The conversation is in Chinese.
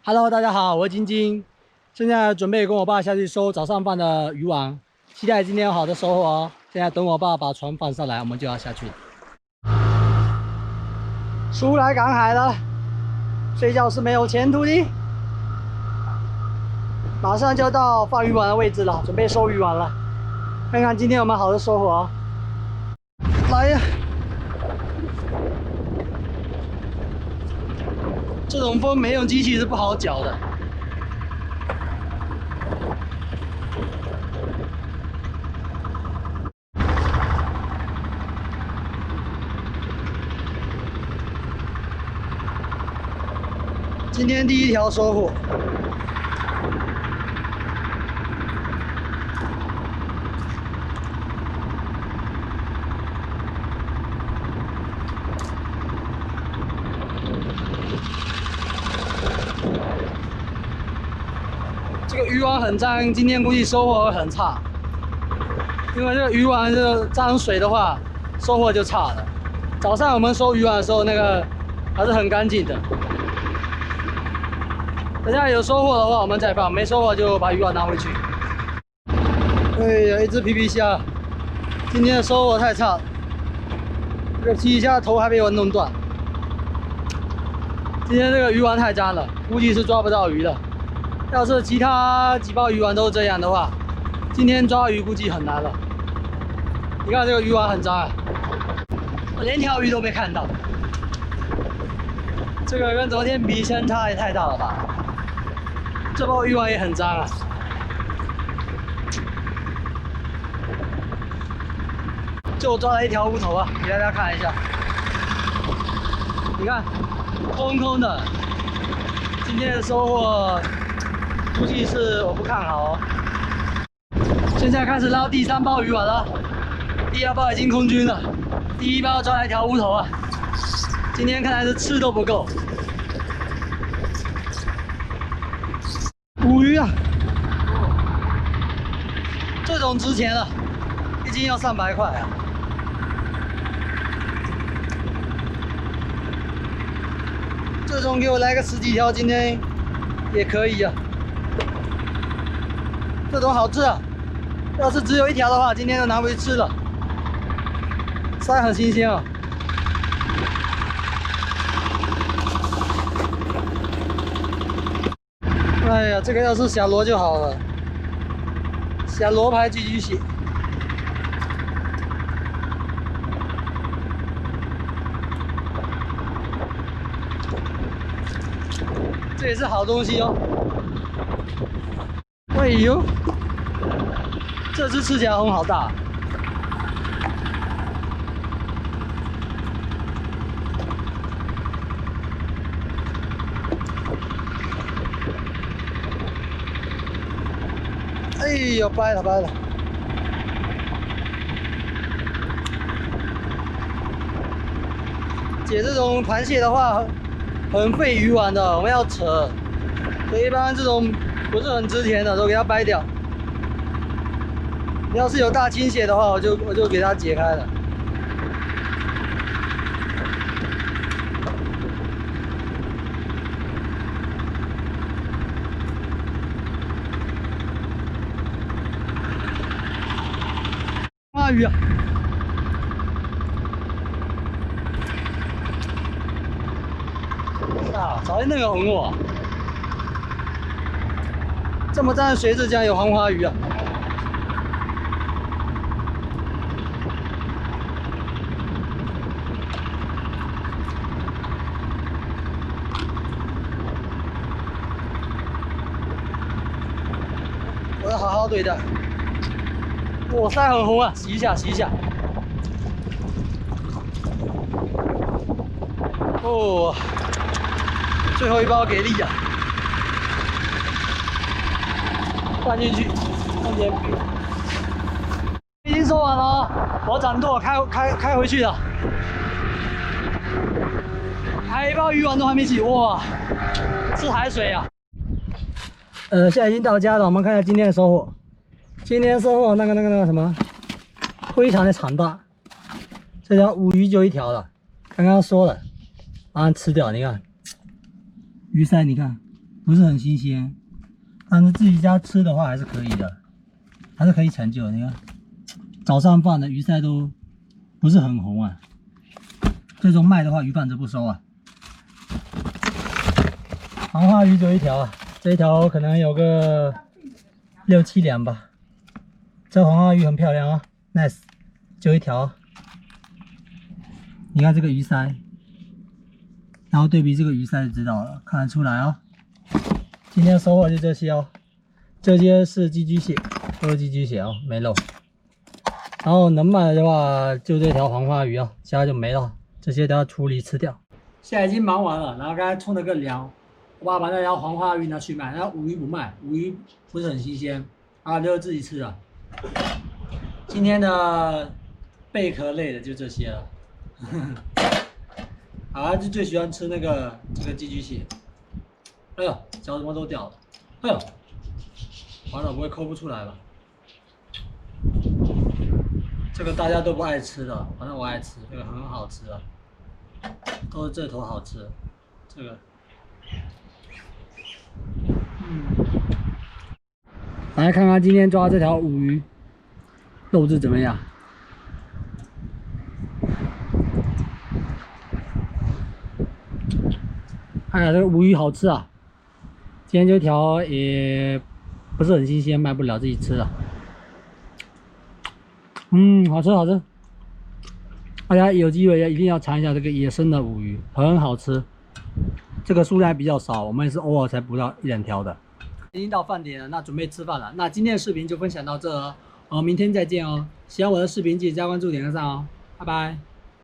Hello， 大家好，我是晶晶，现在准备跟我爸下去收早上放的渔网，期待今天有好的收获哦。现在等我爸把船放上来，我们就要下去了。出来赶海了，睡觉是没有前途的。马上就到放渔网的位置了，准备收渔网了，看看今天有没有好的收获哦。来呀！这种风没用机器是不好搅的。今天第一条收获。这个渔网很脏，今天估计收获会很差。因为这个渔网这脏水的话，收获就差了。早上我们收渔网的时候，那个还是很干净的。等下有收获的话，我们再放；没收获就把渔网拿回去。哎呀，一只皮皮虾，今天的收获太差了。这个皮皮虾头还被我弄断。今天这个渔网太脏了，估计是抓不到鱼的。要是其他几包渔网都这样的话，今天抓鱼估计很难了。你看这个渔网很脏啊，我连条鱼都没看到。这个跟昨天比相差也太大了吧？这包渔网也很脏啊。就抓了一条乌头啊，给大家看一下。你看，空空的。今天的收获估计是我不看好哦。现在开始捞第3包渔网了，第2包已经空军了，第1包抓了一条乌头啊。今天看来是吃都不够。捕鱼啊，这种值钱了，一斤要300块啊。这种给我来个10几条，今天也可以啊。这种好吃啊！要是只有1条的话，今天就拿回去吃了。鳃很新鲜啊。哎呀，这个要是小螺就好了，小螺排寄居蟹。这也是好东西哦。哎呦，这只吃起来红好大。哎呦，掰了掰了。解这种螃蟹的话，很费渔网的，我们要扯。所以一般这种不是很值钱的都给它掰掉。要是有大倾斜的话，我就给它解开了。花鱼啊！啊，早就那个红我。这么脏的水质竟然有黄花鱼啊！我要好好对待。哇，鳃很红啊，洗一下，洗一下。哦，最后1包给力啊！放进去，放进去。已经收完了哦，我掌舵开回去了。还有1包渔网都还没洗，哇，是海水啊！现在已经到家了，我们看一下今天的收获。今天收获那个什么，非常的长大。这条乌鱼就1条了，刚刚说了，马上吃掉。你看，鱼鳃，你看不是很新鲜，但是自己家吃的话还是可以的，还是可以成就。你看，早上放的鱼鳃都不是很红啊，这种卖的话鱼贩子不收啊。黄花鱼就一条啊，这一条可能有个6、7两吧。这黄花鱼很漂亮啊 ，nice， 就一条。你看这个鱼鳃，然后对比这个鱼鳃就知道了，看得出来哦。今天收获就这些哦，这些是寄居蟹，都是寄居蟹哦，没肉。然后能卖的话就这条黄花鱼啊，其他就没了，这些都要处理吃掉。现在已经忙完了，然后刚才冲了个凉。我爸把那条黄花鱼拿去卖，然后五鱼不卖，五鱼不是很新鲜，啊，留着自己吃了。今天的贝壳类的就这些了。啊，就最喜欢吃这个寄居蟹。哎呦，脚怎么都掉了？哎呦，完了，不会抠不出来吧？这个大家都不爱吃的，反正我爱吃，这个很好吃啊，都是这头好吃，这个。来看看今天抓这条五鱼，肉质怎么样？哎呀，这个五鱼好吃啊！今天这条也不是很新鲜，卖不了，自己吃了。好吃好吃！大家有机会也一定要尝一下这个野生的五鱼，很好吃。这个数量比较少，我们也是偶尔才捕到1、2条的。已经到饭点了，那准备吃饭了。那今天的视频就分享到这哦，明天再见哦。喜欢我的视频记得加关注、点个赞哦，拜拜。